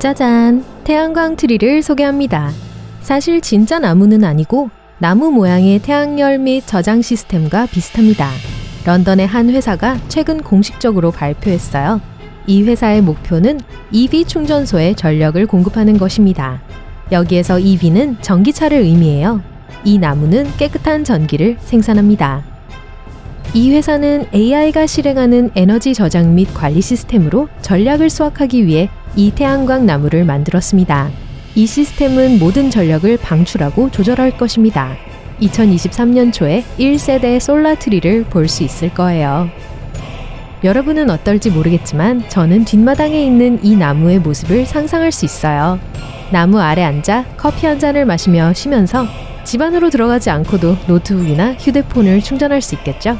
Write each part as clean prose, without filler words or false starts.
짜잔! 태양광 트리를 소개합니다. 사실 진짜 나무는 아니고 나무 모양의 태양열 및 저장 시스템과 비슷합니다. 런던의 한 회사가 최근 공식적으로 발표했어요. 이 회사의 목표는 EV 충전소에 전력을 공급하는 것입니다. 여기에서 EV는 전기차를 의미해요. 이 나무는 깨끗한 전기를 생산합니다. 이 회사는 AI가 실행하는 에너지 저장 및 관리 시스템으로 전략을 수확하기 위해 이 태양광 나무를 만들었습니다. 이 시스템은 모든 전력을 방출하고 조절할 것입니다. 2023년 초에 1세대 솔라 트리를 볼 수 있을 거예요. 여러분은 어떨지 모르겠지만 저는 뒷마당에 있는 이 나무의 모습을 상상할 수 있어요. 나무 아래 앉아 커피 한 잔을 마시며 쉬면서 집 안으로 들어가지 않고도 노트북이나 휴대폰을 충전할 수 있겠죠?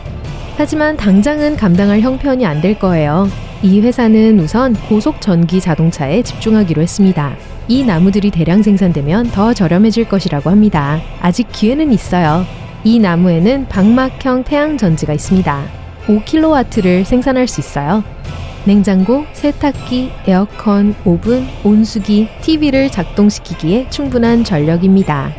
하지만 당장은 감당할 형편이 안 될 거예요. 이 회사는 우선 고속 전기 자동차에 집중하기로 했습니다. 이 나무들이 대량 생산되면 더 저렴해질 것이라고 합니다. 아직 기회는 있어요. 이 나무에는 방막형 태양 전지가 있습니다. 5kW를 생산할 수 있어요. 냉장고, 세탁기, 에어컨, 오븐, 온수기, TV를 작동시키기에 충분한 전력입니다.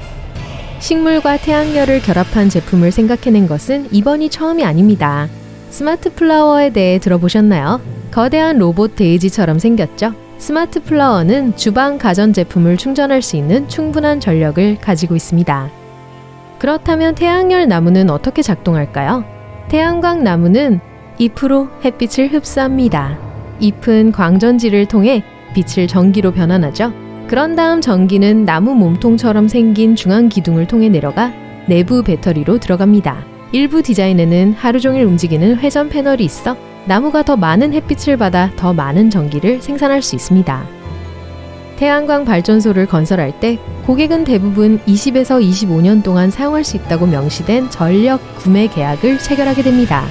식물과 태양열을 결합한 제품을 생각해낸 것은 이번이 처음이 아닙니다. 스마트 플라워에 대해 들어보셨나요? 거대한 로봇 데이지처럼 생겼죠? 스마트 플라워는 주방 가전제품을 충전할 수 있는 충분한 전력을 가지고 있습니다. 그렇다면 태양열 나무는 어떻게 작동할까요? 태양광 나무는 잎으로 햇빛을 흡수합니다. 잎은 광전지를 통해 빛을 전기로 변환하죠. 그런 다음 전기는 나무 몸통처럼 생긴 중앙 기둥을 통해 내려가 내부 배터리로 들어갑니다. 일부 디자인에는 하루 종일 움직이는 회전 패널이 있어 나무가 더 많은 햇빛을 받아 더 많은 전기를 생산할 수 있습니다. 태양광 발전소를 건설할 때 고객은 대부분 20에서 25년 동안 사용할 수 있다고 명시된 전력 구매 계약을 체결하게 됩니다.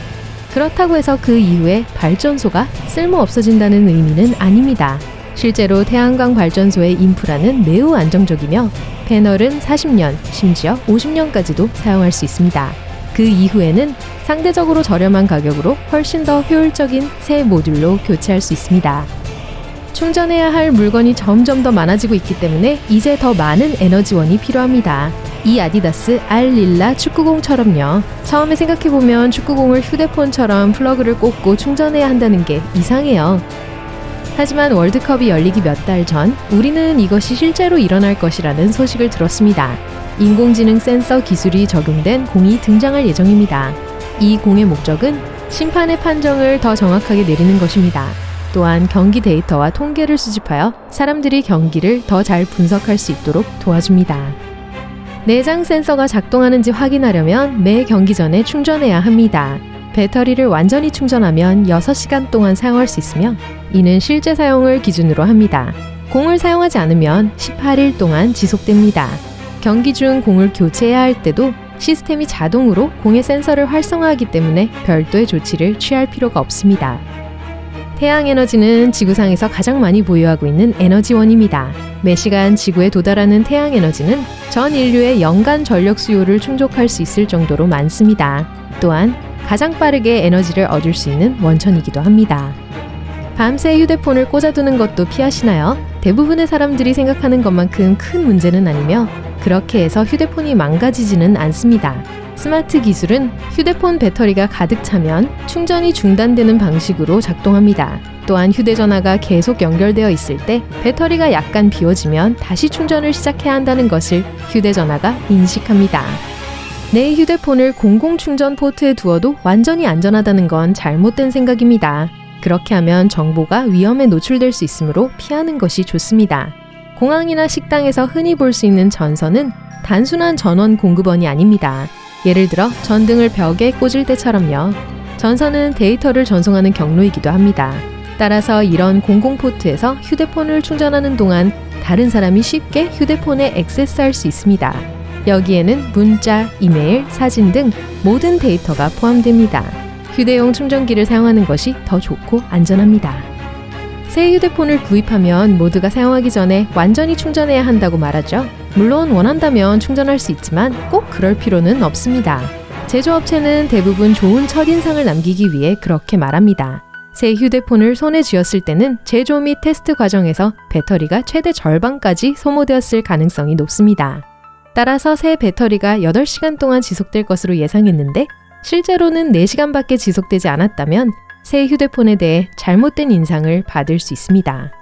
그렇다고 해서 그 이후에 발전소가 쓸모 없어진다는 의미는 아닙니다. 실제로 태양광 발전소의 인프라는 매우 안정적이며 패널은 40년, 심지어 50년까지도 사용할 수 있습니다. 그 이후에는 상대적으로 저렴한 가격으로 훨씬 더 효율적인 새 모듈로 교체할 수 있습니다. 충전해야 할 물건이 점점 더 많아지고 있기 때문에 이제 더 많은 에너지원이 필요합니다. 이 아디다스 알릴라 축구공처럼요. 처음에 생각해보면 축구공을 휴대폰처럼 플러그를 꽂고 충전해야 한다는 게 이상해요. 하지만 월드컵이 열리기 몇 달 전 우리는 이것이 실제로 일어날 것이라는 소식을 들었습니다. 인공지능 센서 기술이 적용된 공이 등장할 예정입니다. 이 공의 목적은 심판의 판정을 더 정확하게 내리는 것입니다. 또한 경기 데이터와 통계를 수집하여 사람들이 경기를 더 잘 분석할 수 있도록 도와줍니다. 내장 센서가 작동하는지 확인하려면 매 경기 전에 충전해야 합니다. 배터리를 완전히 충전하면 6시간 동안 사용할 수 있으며 이는 실제 사용을 기준으로 합니다. 공을 사용하지 않으면 18일 동안 지속됩니다. 경기 중 공을 교체해야 할 때도 시스템이 자동으로 공의 센서를 활성화하기 때문에 별도의 조치를 취할 필요가 없습니다. 태양에너지는 지구상에서 가장 많이 보유하고 있는 에너지원입니다. 매시간 지구에 도달하는 태양에너지는 전 인류의 연간 전력 수요를 충족할 수 있을 정도로 많습니다. 또한 가장 빠르게 에너지를 얻을 수 있는 원천이기도 합니다. 밤새 휴대폰을 꽂아두는 것도 피하시나요? 대부분의 사람들이 생각하는 것만큼 큰 문제는 아니며 그렇게 해서 휴대폰이 망가지지는 않습니다. 스마트 기술은 휴대폰 배터리가 가득 차면 충전이 중단되는 방식으로 작동합니다. 또한 휴대전화가 계속 연결되어 있을 때 배터리가 약간 비워지면 다시 충전을 시작해야 한다는 것을 휴대전화가 인식합니다. 내 휴대폰을 공공충전 포트에 두어도 완전히 안전하다는 건 잘못된 생각입니다. 그렇게 하면 정보가 위험에 노출될 수 있으므로 피하는 것이 좋습니다. 공항이나 식당에서 흔히 볼 수 있는 전선은 단순한 전원 공급원이 아닙니다. 예를 들어 전등을 벽에 꽂을 때처럼요. 전선은 데이터를 전송하는 경로이기도 합니다. 따라서 이런 공공포트에서 휴대폰을 충전하는 동안 다른 사람이 쉽게 휴대폰에 액세스할 수 있습니다. 여기에는 문자, 이메일, 사진 등 모든 데이터가 포함됩니다. 휴대용 충전기를 사용하는 것이 더 좋고 안전합니다. 새 휴대폰을 구입하면 모두가 사용하기 전에 완전히 충전해야 한다고 말하죠. 물론 원한다면 충전할 수 있지만 꼭 그럴 필요는 없습니다. 제조업체는 대부분 좋은 첫인상을 남기기 위해 그렇게 말합니다. 새 휴대폰을 손에 쥐었을 때는 제조 및 테스트 과정에서 배터리가 최대 절반까지 소모되었을 가능성이 높습니다. 따라서 새 배터리가 8시간 동안 지속될 것으로 예상했는데 실제로는 4시간밖에 지속되지 않았다면 새 휴대폰에 대해 잘못된 인상을 받을 수 있습니다.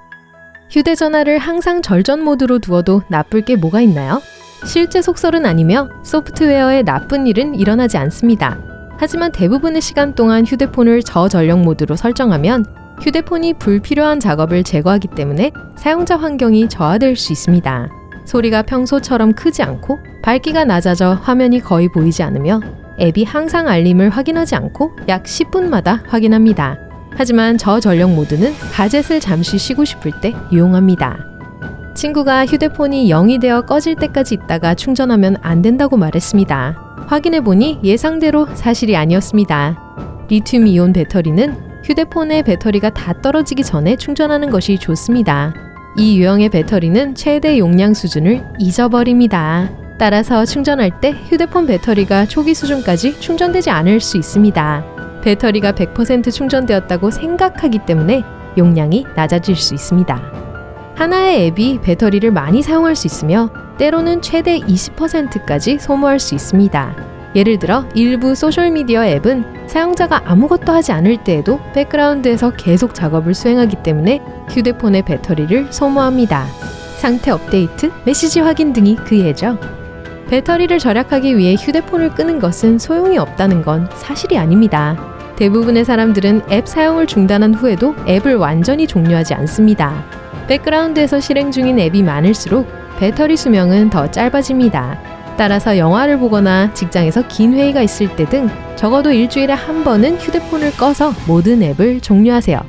휴대전화를 항상 절전 모드로 두어도 나쁠 게 뭐가 있나요? 실제 속설은 아니며 소프트웨어에 나쁜 일은 일어나지 않습니다. 하지만 대부분의 시간 동안 휴대폰을 저전력 모드로 설정하면 휴대폰이 불필요한 작업을 제거하기 때문에 사용자 환경이 저하될 수 있습니다. 소리가 평소처럼 크지 않고 밝기가 낮아져 화면이 거의 보이지 않으며 앱이 항상 알림을 확인하지 않고 약 10분마다 확인합니다. 하지만 저전력 모드는 가젯을 잠시 쉬고 싶을 때 유용합니다. 친구가 휴대폰이 0이 되어 꺼질 때까지 있다가 충전하면 안 된다고 말했습니다. 확인해보니 예상대로 사실이 아니었습니다. 리튬이온 배터리는 휴대폰의 배터리가 다 떨어지기 전에 충전하는 것이 좋습니다. 이 유형의 배터리는 최대 용량 수준을 잊어버립니다. 따라서 충전할 때 휴대폰 배터리가 초기 수준까지 충전되지 않을 수 있습니다. 배터리가 100% 충전되었다고 생각하기 때문에 용량이 낮아질 수 있습니다. 하나의 앱이 배터리를 많이 사용할 수 있으며 때로는 최대 20%까지 소모할 수 있습니다. 예를 들어 일부 소셜미디어 앱은 사용자가 아무것도 하지 않을 때에도 백그라운드에서 계속 작업을 수행하기 때문에 휴대폰의 배터리를 소모합니다. 상태 업데이트, 메시지 확인 등이 그 예죠. 배터리를 절약하기 위해 휴대폰을 끄는 것은 소용이 없다는 건 사실이 아닙니다. 대부분의 사람들은 앱 사용을 중단한 후에도 앱을 완전히 종료하지 않습니다. 백그라운드에서 실행 중인 앱이 많을수록 배터리 수명은 더 짧아집니다. 따라서 영화를 보거나 직장에서 긴 회의가 있을 때 등 적어도 일주일에 한 번은 휴대폰을 꺼서 모든 앱을 종료하세요.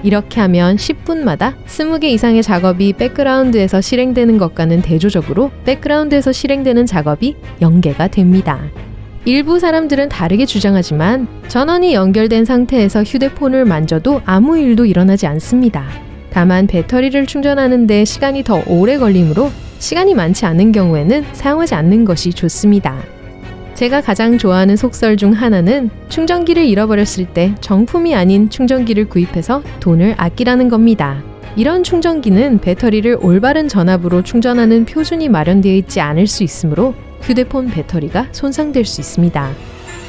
이렇게 하면 10분마다 20개 이상의 작업이 백그라운드에서 실행되는 것과는 대조적으로 백그라운드에서 실행되는 작업이 0개가 됩니다. 일부 사람들은 다르게 주장하지만 전원이 연결된 상태에서 휴대폰을 만져도 아무 일도 일어나지 않습니다. 다만 배터리를 충전하는 데 시간이 더 오래 걸리므로 시간이 많지 않은 경우에는 사용하지 않는 것이 좋습니다. 제가 가장 좋아하는 속설 중 하나는 충전기를 잃어버렸을 때 정품이 아닌 충전기를 구입해서 돈을 아끼라는 겁니다. 이런 충전기는 배터리를 올바른 전압으로 충전하는 표준이 마련되어 있지 않을 수 있으므로 휴대폰 배터리가 손상될 수 있습니다.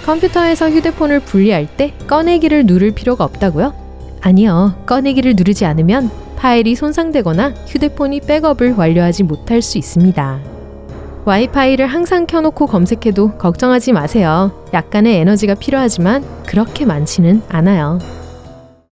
컴퓨터에서 휴대폰을 분리할 때 꺼내기를 누를 필요가 없다고요? 아니요, 꺼내기를 누르지 않으면 파일이 손상되거나 휴대폰이 백업을 완료하지 못할 수 있습니다. 와이파이를 항상 켜놓고 검색해도 걱정하지 마세요. 약간의 에너지가 필요하지만 그렇게 많지는 않아요.